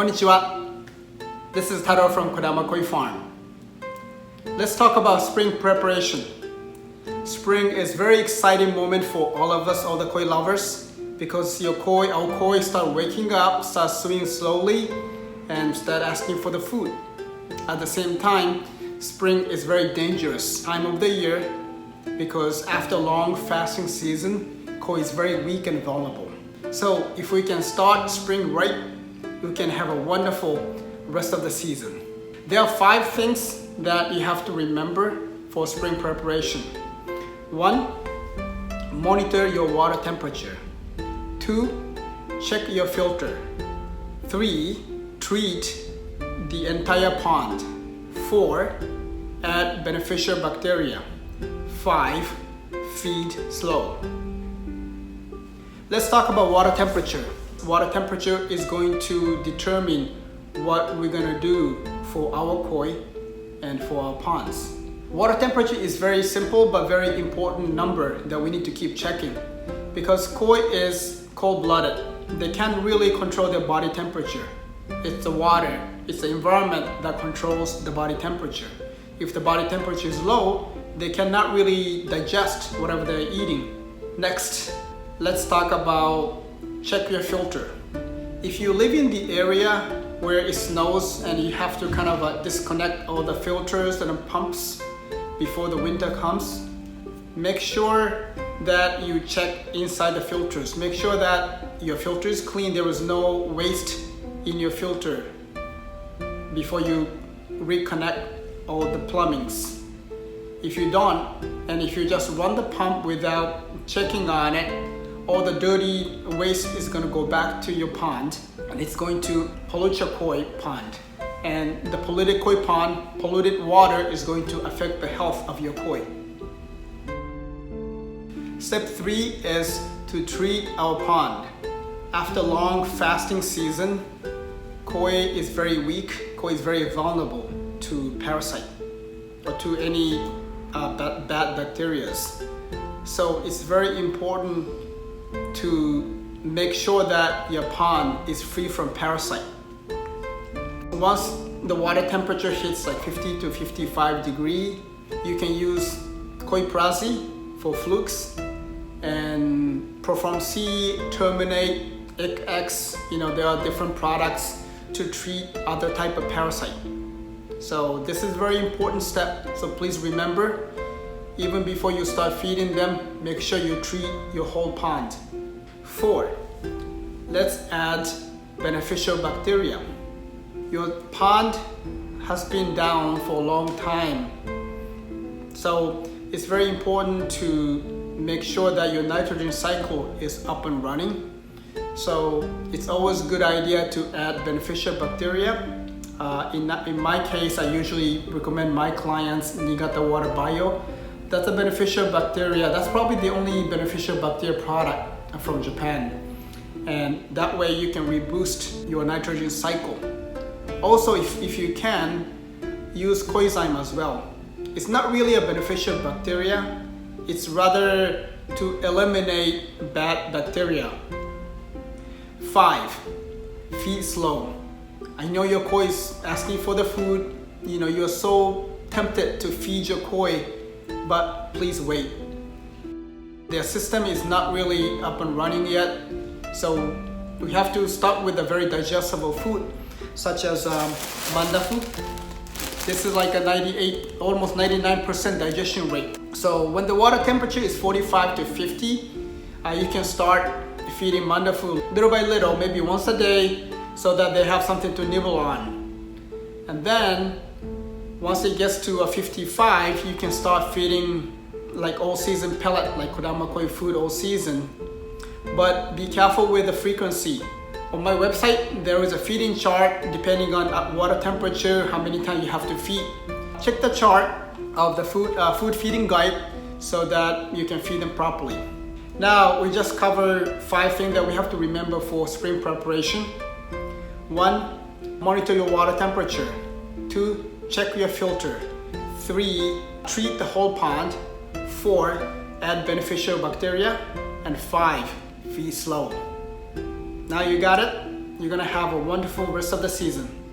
Konnichiwa. This is Taro from Kodama Koi Farm. Let's talk about spring preparation. Spring is a very exciting moment for all of us, all the koi lovers, because our koi start waking up, start swimming slowly, and start asking for the food. At the same time, spring is very dangerous time of the year because after long fasting season, koi is very weak and vulnerable. So if we can start spring right, we can have a wonderful rest of the season. There are 5 things that you have to remember for spring preparation. 1. Monitor your water temperature. 2. Check your filter. 3. Treat the entire pond. 4. Add beneficial bacteria. 5. Feed slow. Let's talk about water temperature. Water temperature is going to determine what we're going to do for our koi and for our ponds. Water temperature is very simple but very important number that we need to keep checking because koi is cold-blooded. They can't really control their body temperature. It's the water, it's the environment that controls the body temperature. If the body temperature is low, they cannot really digest whatever they're eating. Next, let's talk about check your filter. If you live in the area where it snows and you have to kind of disconnect all the filters and the pumps before the winter comes, make sure that you check inside the filters. Make sure that your filter is clean, there is no waste in your filter before you reconnect all the plumbings. If you don't, and if you just run the pump without checking on it, all the dirty waste is going to go back to your pond and it's going to pollute your koi pond. And the polluted koi pond, polluted water is going to affect the health of your koi. Step 3 is to treat our pond. After long fasting season, koi is very weak, koi is very vulnerable to parasite or to any bad bacteria. So it's very important to make sure that your pond is free from parasite. Once the water temperature hits like 50 to 55 degrees, you can use Koi Prazi for flukes and Proform C, Terminate, X, there are different products to treat other type of parasite. So this is a very important step. So please remember, even before you start feeding them, make sure you treat your whole pond. 4. Let's add beneficial bacteria. Your pond has been down for a long time. So it's very important to make sure that your nitrogen cycle is up and running. So it's always a good idea to add beneficial bacteria. In my case, I usually recommend my clients Niigata Water Bio. That's a beneficial bacteria. That's probably the only beneficial bacteria product from Japan. And that way you can reboost your nitrogen cycle. Also, if you can, use Koizyme as well. It's not really a beneficial bacteria. It's rather to eliminate bad bacteria. 5. Feed slow. I know your koi is asking for the food. You're so tempted to feed your koi, but please wait. Their system is not really up and running yet, so we have to start with a very digestible food, such as mandafu. This is like a 98, almost 99% digestion rate. So when the water temperature is 45 to 50, you can start feeding mandafu little by little, maybe once a day, so that they have something to nibble on. And then once it gets to a 55, you can start feeding like all season pellet, like Kodama Koi Food all season. But be careful with the frequency. On my website, there is a feeding chart depending on water temperature, how many times you have to feed. Check the chart of the food feeding guide so that you can feed them properly. Now, we just covered 5 things that we have to remember for spring preparation. 1. Monitor your water temperature. 2. Check your filter. 3. Treat the whole pond. 4. Add beneficial bacteria. And 5. Feed slow. Now you got it? You're gonna have a wonderful rest of the season.